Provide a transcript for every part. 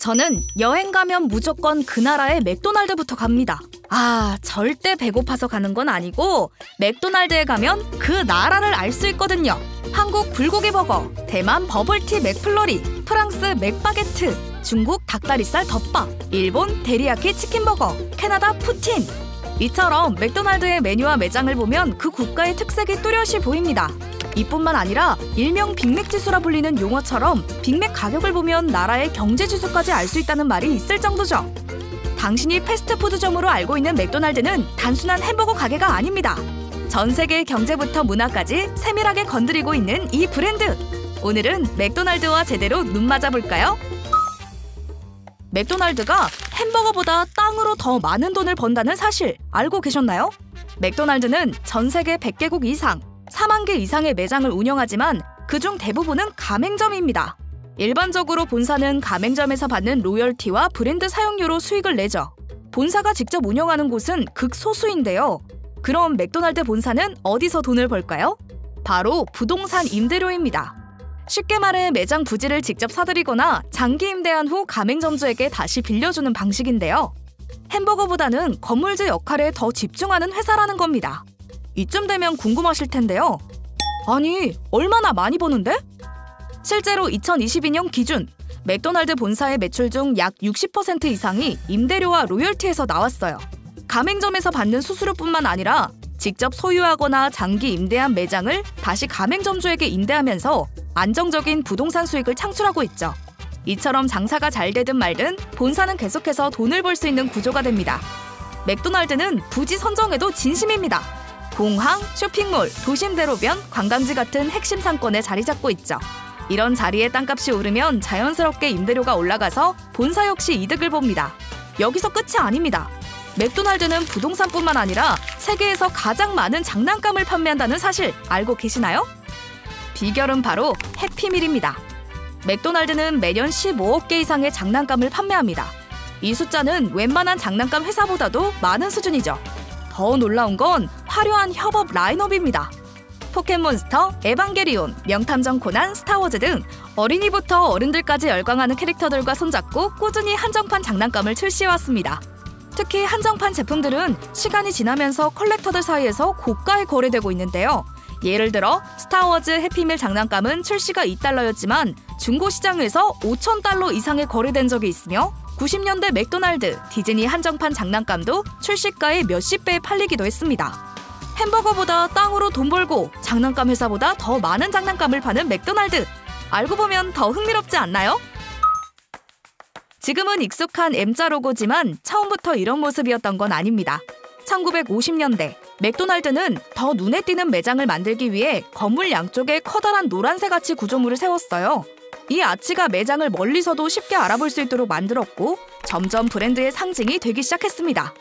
저는 여행 가면 무조건 그 나라의 맥도날드부터 갑니다. 절대 배고파서 가는 건 아니고 맥도날드에 가면 그 나라를 알 수 있거든요. 한국 불고기 버거, 대만 버블티 맥플러리, 프랑스 맥바게트, 중국 닭다리살 덮밥, 일본 데리야키 치킨버거, 캐나다 푸틴. 이처럼 맥도날드의 메뉴와 매장을 보면 그 국가의 특색이 뚜렷이 보입니다. 이뿐만 아니라 일명 빅맥지수라 불리는 용어처럼 빅맥 가격을 보면 나라의 경제지수까지 알 수 있다는 말이 있을 정도죠. 당신이 패스트푸드점으로 알고 있는 맥도날드는 단순한 햄버거 가게가 아닙니다. 전 세계 경제부터 문화까지 세밀하게 건드리고 있는 이 브랜드. 오늘은 맥도날드와 제대로 눈 맞아볼까요? 맥도날드가 햄버거보다 땅으로 더 많은 돈을 번다는 사실 알고 계셨나요? 맥도날드는 전 세계 100개국 이상, 4만 개 이상의 매장을 운영하지만 그중 대부분은 가맹점입니다. 일반적으로 본사는 가맹점에서 받는 로열티와 브랜드 사용료로 수익을 내죠. 본사가 직접 운영하는 곳은 극소수인데요. 그럼 맥도날드 본사는 어디서 돈을 벌까요? 바로 부동산 임대료입니다. 쉽게 말해 매장 부지를 직접 사들이거나 장기 임대한 후 가맹점주에게 다시 빌려주는 방식인데요. 햄버거보다는 건물주 역할에 더 집중하는 회사라는 겁니다. 이쯤 되면 궁금하실 텐데요. 아니, 얼마나 많이 버는데? 실제로 2022년 기준 맥도날드 본사의 매출 중 약 60% 이상이 임대료와 로열티에서 나왔어요. 가맹점에서 받는 수수료뿐만 아니라 직접 소유하거나 장기 임대한 매장을 다시 가맹점주에게 임대하면서 안정적인 부동산 수익을 창출하고 있죠. 이처럼 장사가 잘 되든 말든 본사는 계속해서 돈을 벌 수 있는 구조가 됩니다. 맥도날드는 부지 선정에도 진심입니다. 공항, 쇼핑몰, 도심 대로변, 관광지 같은 핵심 상권에 자리 잡고 있죠. 이런 자리에 땅값이 오르면 자연스럽게 임대료가 올라가서 본사 역시 이득을 봅니다. 여기서 끝이 아닙니다. 맥도날드는 부동산뿐만 아니라 세계에서 가장 많은 장난감을 판매한다는 사실 알고 계시나요? 비결은 바로 해피밀입니다. 맥도날드는 매년 15억 개 이상의 장난감을 판매합니다. 이 숫자는 웬만한 장난감 회사보다도 많은 수준이죠. 더 놀라운 건 화려한 협업 라인업입니다. 포켓몬스터, 에반게리온, 명탐정 코난, 스타워즈 등 어린이부터 어른들까지 열광하는 캐릭터들과 손잡고 꾸준히 한정판 장난감을 출시해왔습니다. 특히 한정판 제품들은 시간이 지나면서 컬렉터들 사이에서 고가에 거래되고 있는데요. 예를 들어 스타워즈 해피밀 장난감은 출시가 $2였지만 중고시장에서 $5,000 이상에 거래된 적이 있으며 90년대 맥도날드, 디즈니 한정판 장난감도 출시가의 몇십 배에 팔리기도 했습니다. 햄버거보다 땅으로 돈 벌고 장난감 회사보다 더 많은 장난감을 파는 맥도날드. 알고 보면 더 흥미롭지 않나요? 지금은 익숙한 M자 로고지만 처음부터 이런 모습이었던 건 아닙니다. 1950년대 맥도날드는 더 눈에 띄는 매장을 만들기 위해 건물 양쪽에 커다란 노란색 아치 구조물을 세웠어요. 이 아치가 매장을 멀리서도 쉽게 알아볼 수 있도록 만들었고 점점 브랜드의 상징이 되기 시작했습니다.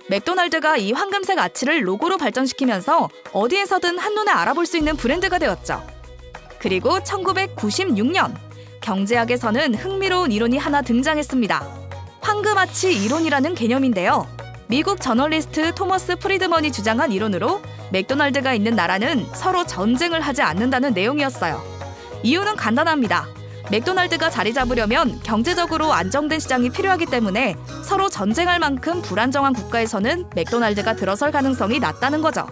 맥도날드가 이 황금색 아치를 로고로 발전시키면서 어디에서든 한눈에 알아볼 수 있는 브랜드가 되었죠. 그리고 1996년 경제학에서는 흥미로운 이론이 하나 등장했습니다. 황금 아치 이론이라는 개념인데요. 미국 저널리스트 토머스 프리드먼이 주장한 이론으로 맥도날드가 있는 나라는 서로 전쟁을 하지 않는다는 내용이었어요. 이유는 간단합니다. 맥도날드가 자리 잡으려면 경제적으로 안정된 시장이 필요하기 때문에 서로 전쟁할 만큼 불안정한 국가에서는 맥도날드가 들어설 가능성이 낮다는 거죠.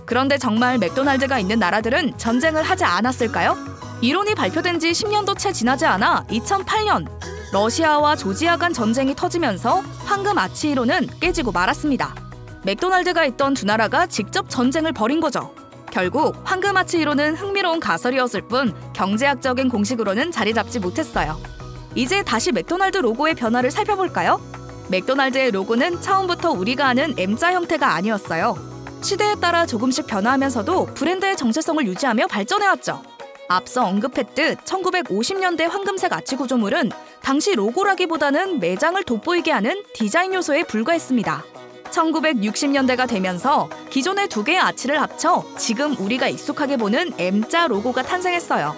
그런데 정말 맥도날드가 있는 나라들은 전쟁을 하지 않았을까요? 이론이 발표된 지 10년도 채 지나지 않아 2008년 러시아와 조지아 간 전쟁이 터지면서 황금 아치 이론은 깨지고 말았습니다. 맥도날드가 있던 두 나라가 직접 전쟁을 벌인 거죠. 결국 황금 아치 이론은 흥미로운 가설이었을 뿐 경제학적인 공식으로는 자리 잡지 못했어요. 이제 다시 맥도날드 로고의 변화를 살펴볼까요? 맥도날드의 로고는 처음부터 우리가 아는 M자 형태가 아니었어요. 시대에 따라 조금씩 변화하면서도 브랜드의 정체성을 유지하며 발전해왔죠. 앞서 언급했듯 1950년대 황금색 아치 구조물은 당시 로고라기보다는 매장을 돋보이게 하는 디자인 요소에 불과했습니다. 1960년대가 되면서 기존의 두 개의 아치를 합쳐 지금 우리가 익숙하게 보는 M자 로고가 탄생했어요.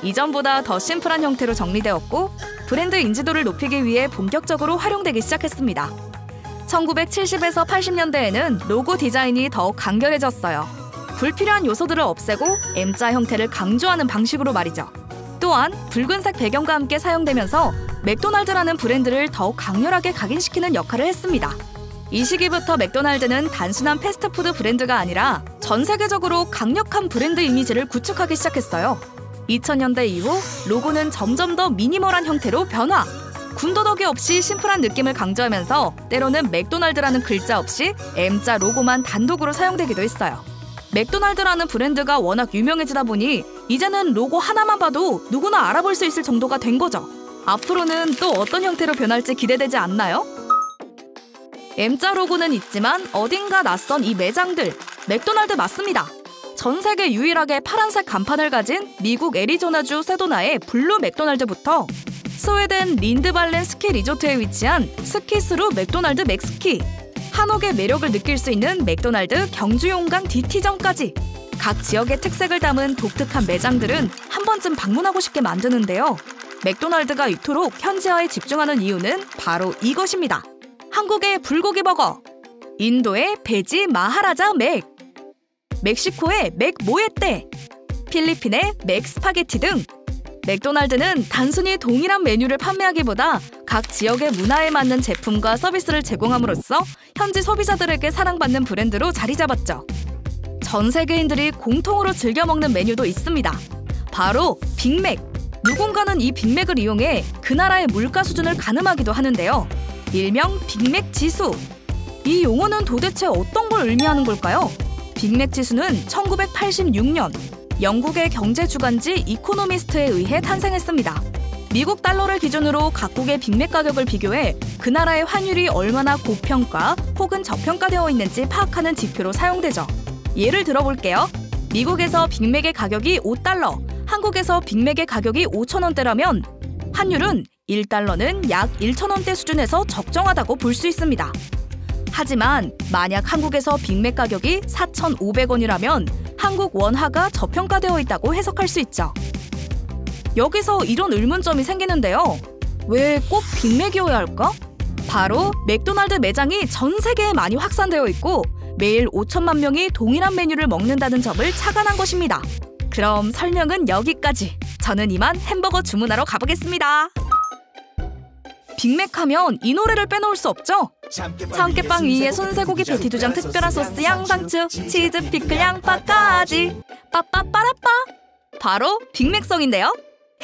이전보다 더 심플한 형태로 정리되었고 브랜드 인지도를 높이기 위해 본격적으로 활용되기 시작했습니다. 1970에서 80년대에는 로고 디자인이 더욱 간결해졌어요. 불필요한 요소들을 없애고 M자 형태를 강조하는 방식으로 말이죠. 또한 붉은색 배경과 함께 사용되면서 맥도날드라는 브랜드를 더욱 강렬하게 각인시키는 역할을 했습니다. 이 시기부터 맥도날드는 단순한 패스트푸드 브랜드가 아니라 전 세계적으로 강력한 브랜드 이미지를 구축하기 시작했어요. 2000년대 이후 로고는 점점 더 미니멀한 형태로 변화! 군더더기 없이 심플한 느낌을 강조하면서 때로는 맥도날드라는 글자 없이 M자 로고만 단독으로 사용되기도 했어요. 맥도날드라는 브랜드가 워낙 유명해지다 보니 이제는 로고 하나만 봐도 누구나 알아볼 수 있을 정도가 된 거죠. 앞으로는 또 어떤 형태로 변할지 기대되지 않나요? M자 로고는 있지만 어딘가 낯선 이 매장들, 맥도날드 맞습니다. 전 세계 유일하게 파란색 간판을 가진 미국 애리조나주 세도나의 블루 맥도날드부터 스웨덴 린드발렌 스키 리조트에 위치한 스키스루 맥도날드 맥스키, 한옥의 매력을 느낄 수 있는 맥도날드 경주 용강 DT점까지 각 지역의 특색을 담은 독특한 매장들은 한 번쯤 방문하고 싶게 만드는데요. 맥도날드가 이토록 현지화에 집중하는 이유는 바로 이것입니다. 한국의 불고기 버거, 인도의 베지 마하라자 맥, 멕시코의 맥 모에떼, 필리핀의 맥 스파게티 등 맥도날드는 단순히 동일한 메뉴를 판매하기보다 각 지역의 문화에 맞는 제품과 서비스를 제공함으로써 현지 소비자들에게 사랑받는 브랜드로 자리 잡았죠. 전 세계인들이 공통으로 즐겨 먹는 메뉴도 있습니다. 바로 빅맥! 누군가는 이 빅맥을 이용해 그 나라의 물가 수준을 가늠하기도 하는데요. 일명 빅맥 지수! 이 용어는 도대체 어떤 걸 의미하는 걸까요? 빅맥 지수는 1986년 영국의 경제 주간지 이코노미스트에 의해 탄생했습니다. 미국 달러를 기준으로 각국의 빅맥 가격을 비교해 그 나라의 환율이 얼마나 고평가 혹은 저평가되어 있는지 파악하는 지표로 사용되죠. 예를 들어볼게요. 미국에서 빅맥의 가격이 $5, 한국에서 빅맥의 가격이 5,000원대라면 환율은 1달러는 약 1,000원대 수준에서 적정하다고 볼 수 있습니다. 하지만 만약 한국에서 빅맥 가격이 4,500원이라면 한국 원화가 저평가되어 있다고 해석할 수 있죠. 여기서 이런 의문점이 생기는데요. 왜 꼭 빅맥이어야 할까? 바로 맥도날드 매장이 전 세계에 많이 확산되어 있고 매일 5천만 명이 동일한 메뉴를 먹는다는 점을 착안한 것입니다. 그럼 설명은 여기까지. 저는 이만 햄버거 주문하러 가보겠습니다. 빅맥 하면 이 노래를 빼놓을 수 없죠? 참깨빵 위에 손쇠고기 패티 2장 특별한 소스 양상추 치즈 피클 양파까지 빠빠빠라빠 바로 빅맥송인데요.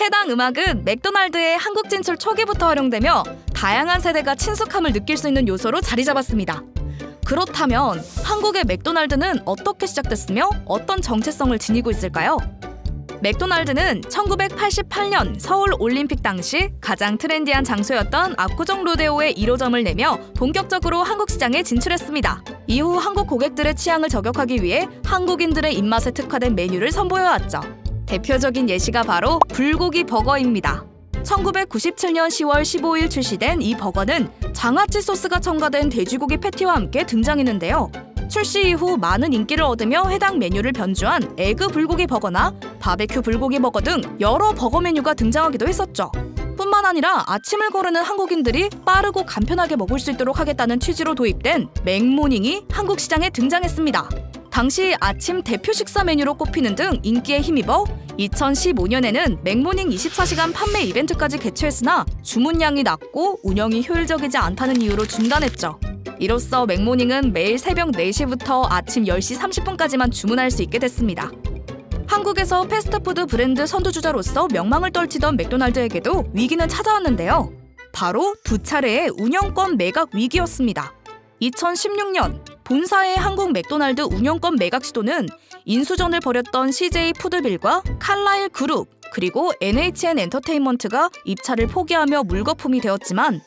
해당 음악은 맥도날드의 한국 진출 초기부터 활용되며 다양한 세대가 친숙함을 느낄 수 있는 요소로 자리 잡았습니다. 그렇다면 한국의 맥도날드는 어떻게 시작됐으며 어떤 정체성을 지니고 있을까요? 맥도날드는 1988년 서울 올림픽 당시 가장 트렌디한 장소였던 압구정 로데오에 1호점을 내며 본격적으로 한국 시장에 진출했습니다. 이후 한국 고객들의 취향을 저격하기 위해 한국인들의 입맛에 특화된 메뉴를 선보여왔죠. 대표적인 예시가 바로 불고기 버거입니다. 1997년 10월 15일 출시된 이 버거는 장아찌 소스가 첨가된 돼지고기 패티와 함께 등장했는데요. 출시 이후 많은 인기를 얻으며 해당 메뉴를 변주한 에그 불고기 버거나 바베큐 불고기 버거 등 여러 버거 메뉴가 등장하기도 했었죠. 뿐만 아니라 아침을 거르는 한국인들이 빠르고 간편하게 먹을 수 있도록 하겠다는 취지로 도입된 맥모닝이 한국 시장에 등장했습니다. 당시 아침 대표 식사 메뉴로 꼽히는 등 인기에 힘입어 2015년에는 맥모닝 24시간 판매 이벤트까지 개최했으나 주문량이 낮고 운영이 효율적이지 않다는 이유로 중단했죠. 이로써 맥모닝은 매일 새벽 4시부터 아침 10시 30분까지만 주문할 수 있게 됐습니다. 한국에서 패스트푸드 브랜드 선두주자로서 명망을 떨치던 맥도날드에게도 위기는 찾아왔는데요. 바로 두 차례의 운영권 매각 위기였습니다. 2016년 본사의 한국 맥도날드 운영권 매각 시도는 인수전을 벌였던 CJ 푸드빌과 칼라일 그룹 그리고 NHN 엔터테인먼트가 입찰을 포기하며 물거품이 되었지만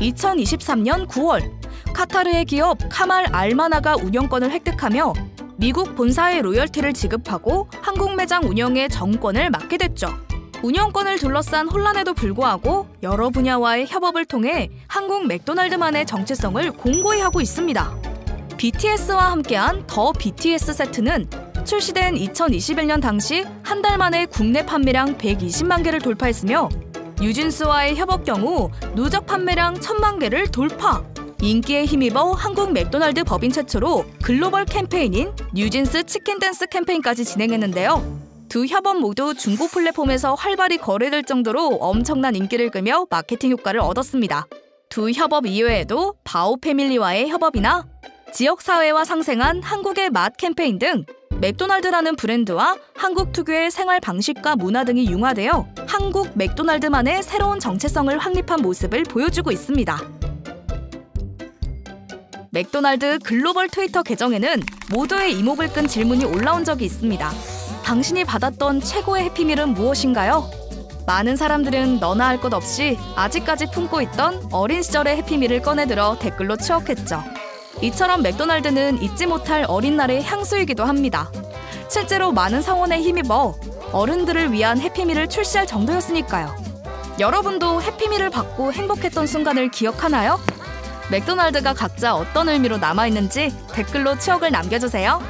2023년 9월 카타르의 기업 카말 알마나가 운영권을 획득하며 미국 본사의 로열티를 지급하고 한국 매장 운영의 정권을 맡게 됐죠. 운영권을 둘러싼 혼란에도 불구하고 여러 분야와의 협업을 통해 한국 맥도날드만의 정체성을 공고히 하고 있습니다. BTS와 함께한 더 BTS 세트는 출시된 2021년 당시 한 달 만에 국내 판매량 120만 개를 돌파했으며 뉴진스와의 협업 경우 누적 판매량 1000만 개를 돌파! 인기에 힘입어 한국 맥도날드 법인 최초로 글로벌 캠페인인 뉴진스 치킨 댄스 캠페인까지 진행했는데요. 두 협업 모두 중고 플랫폼에서 활발히 거래될 정도로 엄청난 인기를 끌며 마케팅 효과를 얻었습니다. 두 협업 이외에도 바오 패밀리와의 협업이나 지역사회와 상생한 한국의 맛 캠페인 등 맥도날드라는 브랜드와 한국 특유의 생활 방식과 문화 등이 융화되어 한국 맥도날드만의 새로운 정체성을 확립한 모습을 보여주고 있습니다. 맥도날드 글로벌 트위터 계정에는 모두의 이목을 끈 질문이 올라온 적이 있습니다. 당신이 받았던 최고의 해피밀은 무엇인가요? 많은 사람들은 너나 할 것 없이 아직까지 품고 있던 어린 시절의 해피밀을 꺼내들어 댓글로 추억했죠. 이처럼 맥도날드는 잊지 못할 어린 날의 향수이기도 합니다. 실제로 많은 성원에 힘입어 어른들을 위한 해피밀을 출시할 정도였으니까요. 여러분도 해피밀을 받고 행복했던 순간을 기억하나요? 맥도날드가 각자 어떤 의미로 남아있는지 댓글로 추억을 남겨주세요.